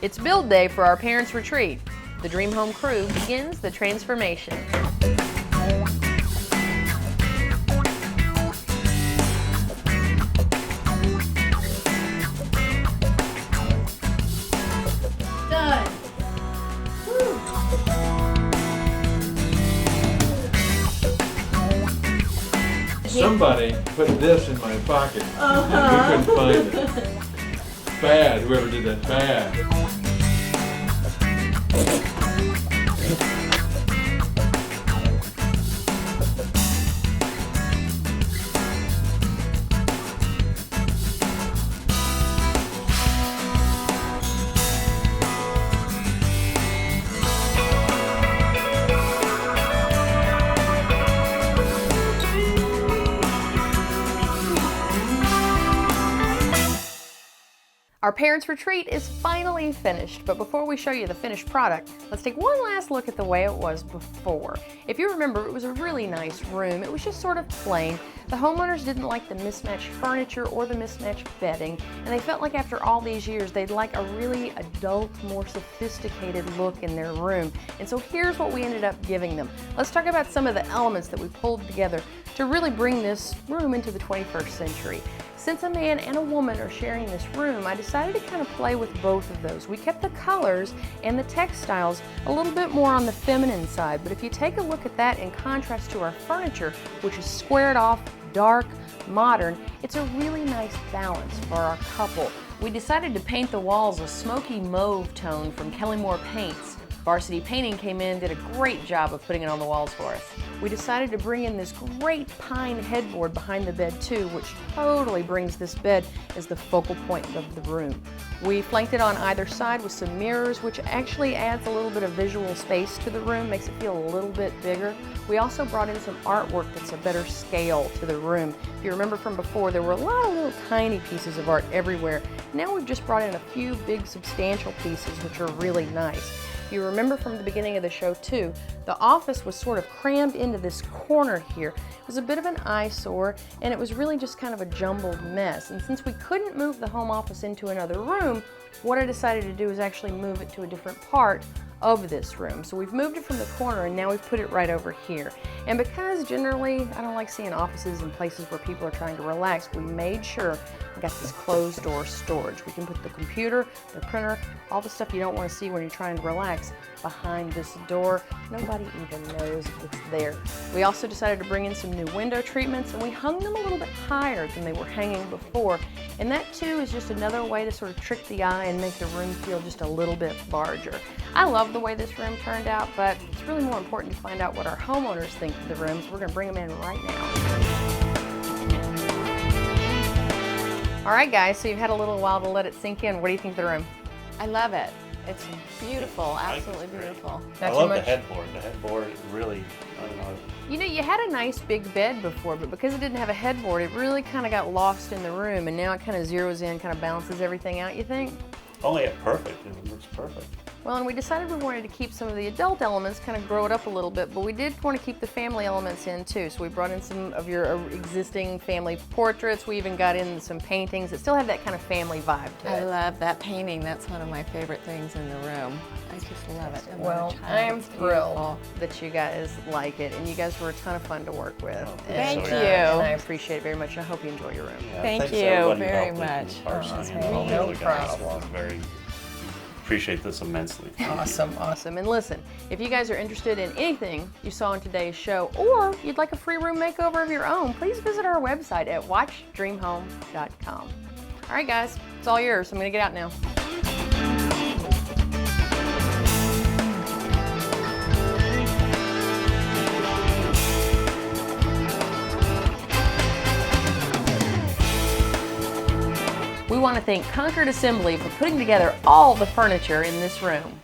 It's build day for our parents' retreat. The Dream Home crew begins the transformation. Done. Woo. Somebody put this in my pocket. We couldn't find it. Bad, whoever did that, bad. Our parents' retreat is finally finished, but before we show you the finished product, let's take one last look at the way it was before. If you remember, it was a really nice room. It was just sort of plain. The homeowners didn't like the mismatched furniture or the mismatched bedding, and they felt like after all these years, they'd like a really adult, more sophisticated look in their room. And so here's what we ended up giving them. Let's talk about some of the elements that we pulled together to really bring this room into the 21st century. Since a man and a woman are sharing this room, I decided to kind of play with both of those. We kept the colors and the textiles a little bit more on the feminine side, but if you take a look at that in contrast to our furniture, which is squared off, dark, modern, it's a really nice balance for our couple. We decided to paint the walls a smoky mauve tone from Kelly-Moore Paints. Varsity Painting came in and did a great job of putting it on the walls for us. We decided to bring in this great pine headboard behind the bed too, which totally brings this bed as the focal point of the room. We flanked it on either side with some mirrors, which actually adds a little bit of visual space to the room, makes it feel a little bit bigger. We also brought in some artwork that's a better scale to the room. If you remember from before, there were a lot of little tiny pieces of art everywhere. Now we've just brought in a few big substantial pieces, which are really nice. If you remember from the beginning of the show too, the office was sort of crammed into this corner here. It was a bit of an eyesore, and it was really just kind of a jumbled mess. And since we couldn't move the home office into another room, what I decided to do is actually move it to a different part of this room. So we've moved it from the corner and now we've put it right over here. And because generally I don't like seeing offices and places where people are trying to relax, we made sure we got this closed door storage. We can put the computer, the printer, all the stuff you don't want to see when you're trying to relax behind this door. Nobody even knows it's there. We also decided to bring in some new window treatments, and we hung them a little bit higher than they were hanging before. And that too is just another way to sort of trick the eye and make the room feel just a little bit larger. I love the way this room turned out, but it's really more important to find out what our homeowners think of the room, so we're going to bring them in right now. All right, guys, so you've had a little while to let it sink in. What do you think of the room? I love it. It's beautiful, absolutely beautiful. I love the headboard. The headboard really, I don't know. You know, you had a nice big bed before, but because it didn't have a headboard, it really kind of got lost in the room, and now it kind of zeroes in, kind of balances everything out, you think? Oh yeah, perfect. It looks perfect. Well, and we decided we wanted to keep some of the adult elements, kind of grow it up a little bit, but we did want to keep the family elements in too. So we brought in some of your existing family portraits. We even got in some paintings that still have that kind of family vibe to it. I love that painting. That's one of my favorite things in the room. I just love it. Well, I am thrilled that you guys like it, and you guys were a ton of fun to work with. Oh, thank you. And I appreciate it very much, and I hope you enjoy your room. Yeah, Thank thanks you everybody who very helped with much. the parts and Oh, all the no other guys. problem. Appreciate this immensely. Awesome, awesome. And listen, if you guys are interested in anything you saw in today's show, or you'd like a free room makeover of your own, please visit our website at watchdreamhome.com. All right, guys, it's all yours. I'm going to get out now. We want to thank Concord Assembly for putting together all the furniture in this room.